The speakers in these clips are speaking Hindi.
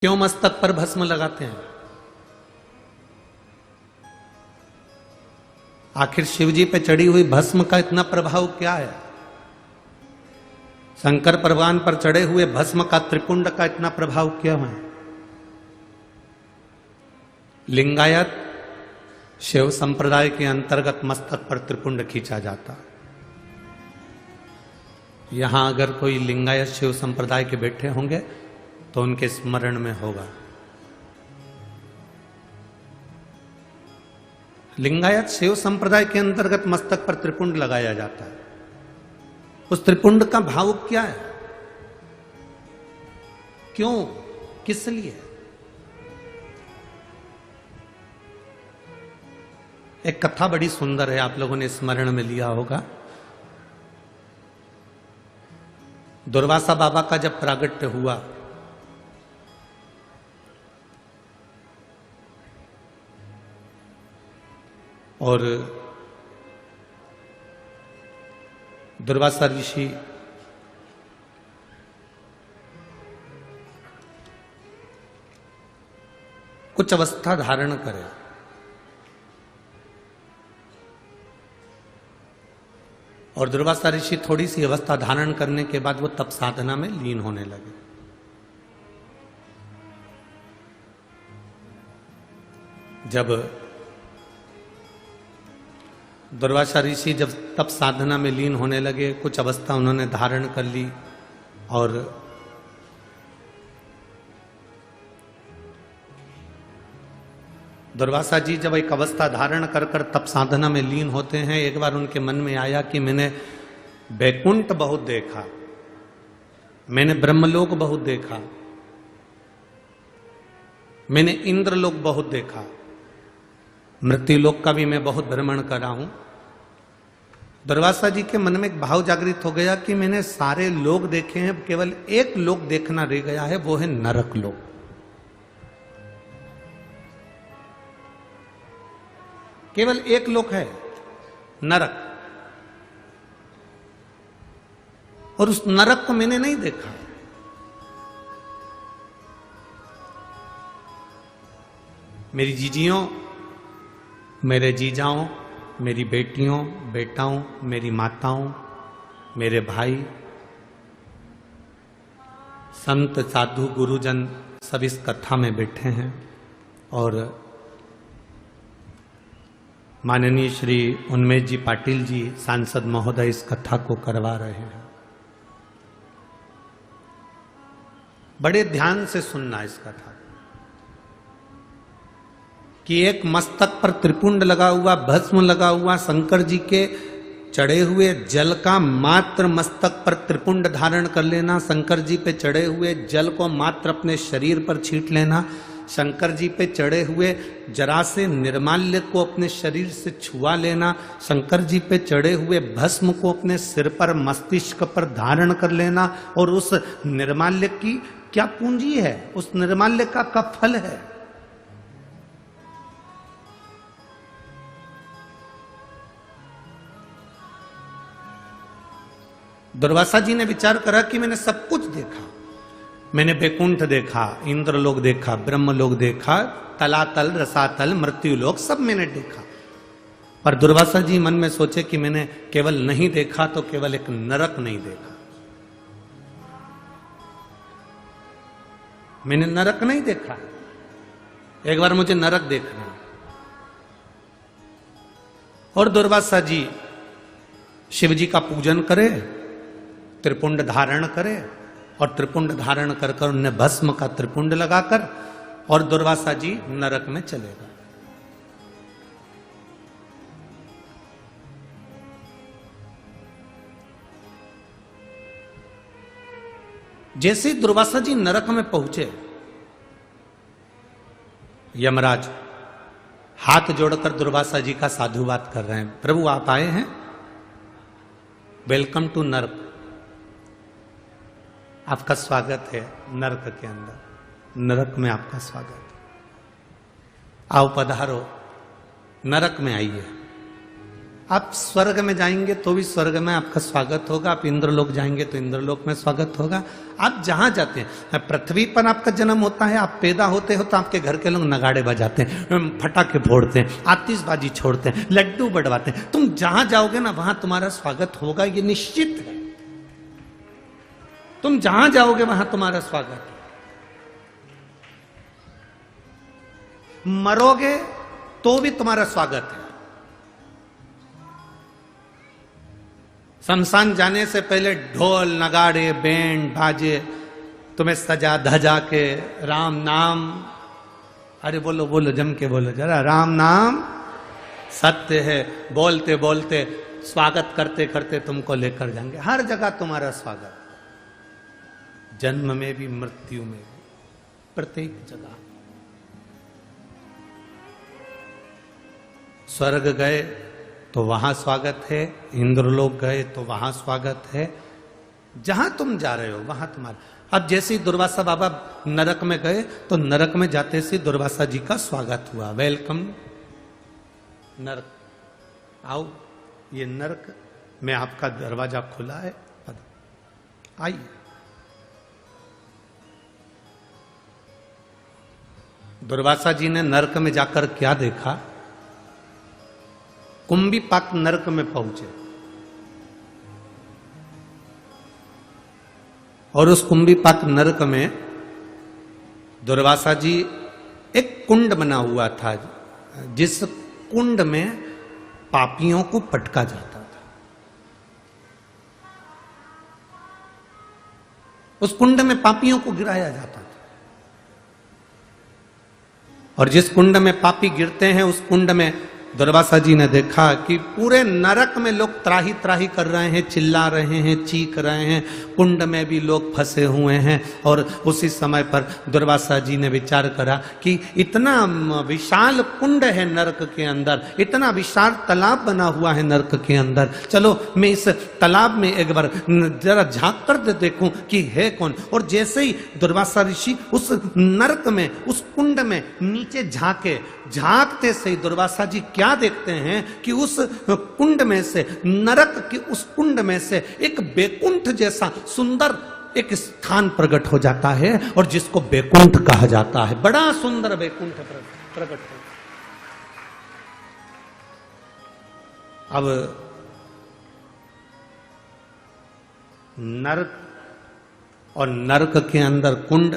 क्यों मस्तक पर भस्म लगाते हैं? आखिर शिवजी पे चढ़ी हुई भस्म का इतना प्रभाव क्या है? शंकर भगवान पर चढ़े हुए भस्म का, त्रिपुंड का इतना प्रभाव क्यों है? लिंगायत शिव संप्रदाय के अंतर्गत मस्तक पर त्रिपुंड खींचा जाता। यहां अगर कोई लिंगायत शिव संप्रदाय के बैठे होंगे तो उनके स्मरण में होगा। लिंगायत शिव संप्रदाय के अंतर्गत मस्तक पर त्रिपुंड लगाया जाता है। उस त्रिपुंड का भाव क्या है? क्यों, किस लिए? एक कथा बड़ी सुंदर है, आप लोगों ने स्मरण में लिया होगा। दुर्वासा बाबा का जब प्रागट्य हुआ और दुर्वासा ऋषि कुछ अवस्था धारण करे और दुर्वासा ऋषि थोड़ी सी अवस्था धारण करने के बाद वो तप साधना में लीन होने लगे। जब दुर्वासा ऋषि जब तप साधना में लीन होने लगे, कुछ अवस्था उन्होंने धारण कर ली और दुर्वासा जी जब एक अवस्था धारण कर कर तप साधना में लीन होते हैं, एक बार उनके मन में आया कि मैंने वैकुंठ बहुत देखा, मैंने ब्रह्मलोक बहुत देखा, मैंने इंद्रलोक बहुत देखा, मृत्युलोक का भी मैं बहुत भ्रमण करा हूं। दुर्वासा जी के मन में एक भाव जागृत हो गया कि मैंने सारे लोक देखे हैं, केवल एक लोक देखना रह गया है, वो है नरक लोक। केवल एक लोक है, नरक, और उस नरक को मैंने नहीं देखा। मेरी जीजियों, मेरे जीजाओं, मेरी बेटियों, बेटाओं, मेरी माताओं, मेरे भाई, संत साधु गुरुजन सब इस कथा में बैठे हैं और माननीय श्री उन्मेष जी पाटिल जी सांसद महोदय इस कथा को करवा रहे हैं। बड़े ध्यान से सुनना इस कथा कि एक मस्तक पर त्रिपुंड लगा हुआ, भस्म लगा हुआ, शंकर जी के चढ़े हुए जल का मात्र मस्तक पर त्रिपुंड धारण कर लेना, शंकर जी पे चढ़े हुए जल को मात्र अपने शरीर पर छींट लेना, शंकर जी पे चढ़े हुए जरा से निर्माल्य को अपने शरीर से छुआ लेना, शंकर जी पे चढ़े हुए भस्म को अपने सिर पर, मस्तिष्क पर धारण कर लेना, और उस निर्माल्य की क्या पूंजी है, उस निर्माल्य का फल है। दुर्वासा जी ने विचार करा कि मैंने सब कुछ देखा, मैंने वैकुंठ देखा, इंद्रलोक देखा, ब्रह्मलोक देखा, तलातल, रसातल, मृत्युलोक सब मैंने देखा। पर दुर्वासा जी मन में सोचे कि मैंने केवल नहीं देखा तो केवल एक नरक नहीं देखा, मैंने नरक नहीं देखा, एक बार मुझे नरक देखना। और दुर्वासा जी शिव जी का पूजन करे, त्रिपुंड धारण करे, और त्रिपुंड धारण कर कर उन्हें भस्म का त्रिपुंड लगाकर और दुर्वासा जी नरक में चले गए। जैसे दुर्वासा जी नरक में पहुंचे, यमराज हाथ जोड़कर दुर्वासा जी का साधुवाद कर रहे हैं। प्रभु आप आए हैं, वेलकम टू नरक, आपका स्वागत है नरक के अंदर, नरक में आपका स्वागत है, आओ पधारो, नरक में आइए। आप स्वर्ग में जाएंगे तो भी स्वर्ग में आपका स्वागत होगा, आप इंद्रलोक जाएंगे तो इंद्रलोक में स्वागत होगा। आप जहां जाते हैं, पृथ्वी पर आपका जन्म होता है, आप पैदा होते हो तो आपके घर के लोग नगाड़े बजाते हैं, फटाके फोड़ते हैं, आतिशबाजी छोड़ते हैं, लड्डू बढ़वाते हैं। तुम जहां जाओगे ना वहां तुम्हारा स्वागत होगा, ये निश्चित है। तुम जहां जाओगे वहां तुम्हारा स्वागत है। मरोगे तो भी तुम्हारा स्वागत है। शमशान जाने से पहले ढोल नगाड़े बैंड बाजे तुम्हें सजा धजा के राम नाम, अरे बोलो बोलो जम के बोलो जरा, राम नाम सत्य है, बोलते बोलते स्वागत करते करते तुमको लेकर जाएंगे। हर जगह तुम्हारा स्वागत, जन्म में भी मृत्यु में भी, प्रत्येक जगह। स्वर्ग गए तो वहां स्वागत है, इंद्रलोक गए तो वहां स्वागत है। जहां तुम जा रहे हो वहां तुम्हारा। अब जैसे ही दुर्वासा बाबा नरक में गए तो नरक में जाते से दुर्वासा जी का स्वागत हुआ, वेलकम नरक, आओ ये नरक में आपका दरवाजा खुला है, आइए। दुर्वासा जी ने नरक में जाकर क्या देखा? कुंभीपाक नरक में पहुंचे और उस कुंभीपाक नरक में दुर्वासा जी एक कुंड बना हुआ था, जिस कुंड में पापियों को पटका जाता था। उस कुंड में पापियों को गिराया जाता था, और जिस कुंड में पापी गिरते हैं उस कुंड में दुर्वासा जी ने देखा कि पूरे नरक में लोग त्राही त्राही कर रहे हैं, चिल्ला रहे हैं, चीख रहे हैं, कुंड में भी लोग फंसे हुए हैं। और उसी समय पर दुर्वासा जी ने विचार करा कि इतना विशाल कुंड है नरक के अंदर, इतना विशाल तालाब बना हुआ है नरक के अंदर, चलो मैं इस तालाब में एक बार जरा झांक कर देखूं कि है कौन। और जैसे ही दुर्वासा ऋषि उस नरक में, उस कुंड में नीचे झांके, झांकते से ही दुर्वासा जी क्या देखते हैं कि उस कुंड में से, नरक की उस कुंड में से एक बैकुंठ जैसा सुंदर एक स्थान प्रकट हो जाता है, और जिसको बैकुंठ कहा जाता है। बड़ा सुंदर बैकुंठ प्रकट हो। अब नरक और नरक के अंदर कुंड,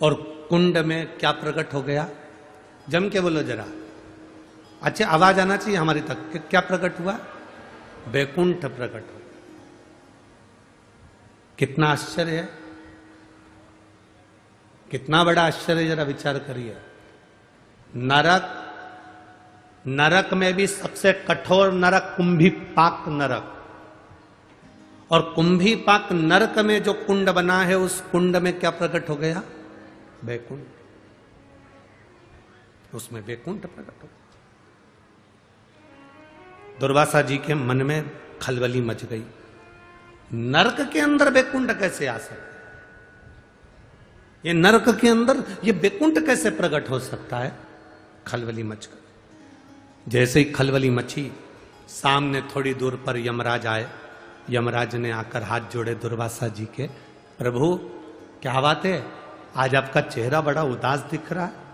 और कुंड में क्या प्रकट हो गया? जम के बोलो जरा, अच्छा आवाज आना चाहिए हमारी तक कि क्या प्रकट हुआ? बैकुंठ प्रकट हो। कितना आश्चर्य है, कितना बड़ा आश्चर्य, जरा विचार करिए। नरक, नरक में भी सबसे कठोर नरक कुंभीपाक नरक, और कुंभीपाक नरक में जो कुंड बना है उस कुंड में क्या प्रकट हो गया? बैकुंठ। उसमें बैकुंठ प्रकट हो। दुर्वासा जी के मन में खलबली मच गई, नरक के अंदर बैकुंठ कैसे आ सकता है? ये नरक के अंदर ये बैकुंठ कैसे प्रकट हो सकता है? खलबली मच गई। जैसे ही खलबली मची, सामने थोड़ी दूर पर यमराज आए। यमराज ने आकर हाथ जोड़े दुर्वासा जी के, प्रभु क्या बात है, आज आपका चेहरा बड़ा उदास दिख रहा है,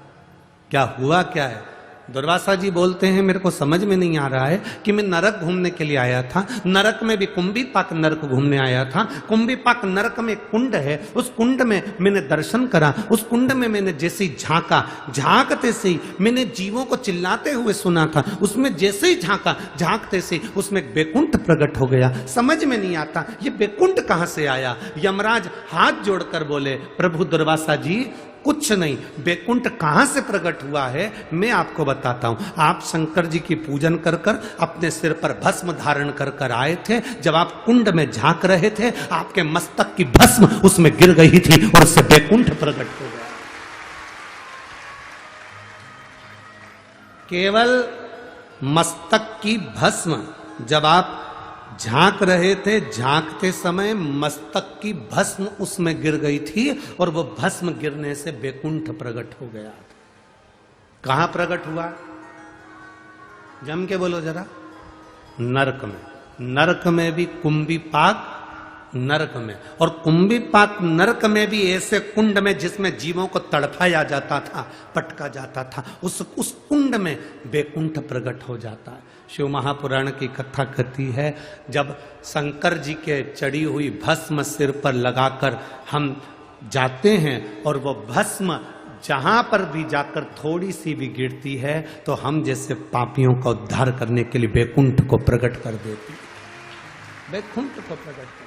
क्या हुआ क्या है? दुर्वासा जी बोलते हैं, मेरे को समझ में नहीं आ रहा है कि मैं नरक घूमने के लिए आया था, नरक में भी कुंभीपाक नरक घूमने आया था। कुंभीपाक नरक में कुंड है, उस कुंड में मैंने दर्शन करा, उस कुंड में मैंने जैसे ही झांका, झांकते से ही मैंने जीवों को चिल्लाते हुए सुना था, उसमें जैसे ही झांका, झांकते से उसमें बैकुंठ प्रकट हो गया। समझ में नहीं आता ये बैकुंठ कहां से आया। यमराज हाथ जोड़कर बोले, प्रभु दुर्वासा जी कुछ नहीं, बैकुंठ कहां से प्रकट हुआ है मैं आपको बताता हूं। आप शंकर जी की पूजन कर कर अपने सिर पर भस्म धारण कर कर आए थे। जब आप कुंड में झांक रहे थे, आपके मस्तक की भस्म उसमें गिर गई थी और उससे बैकुंठ प्रकट हो गया। केवल मस्तक की भस्म, जब आप झांक रहे थे, झांकते समय मस्तक की भस्म उसमें गिर गई थी, और वो भस्म गिरने से बैकुंठ प्रकट हो गया। कहां प्रकट हुआ? जम के बोलो जरा। नरक में, नरक में भी कुंभीपाक नरक में, और कुंभीपाक नरक में भी ऐसे कुंड में जिसमें जीवों को तड़पाया जाता था, पटका जाता था, उस कुंड में बैकुंठ प्रकट हो जाता है। शिव महापुराण की कथा कहती है, जब शंकर जी के चढ़ी हुई भस्म सिर पर लगाकर हम जाते हैं और वो भस्म जहां पर भी जाकर थोड़ी सी भी गिरती है तो हम जैसे पापियों का उद्धार करने के लिए बैकुंठ को प्रकट कर देती है, बैकुंठ को प्रकट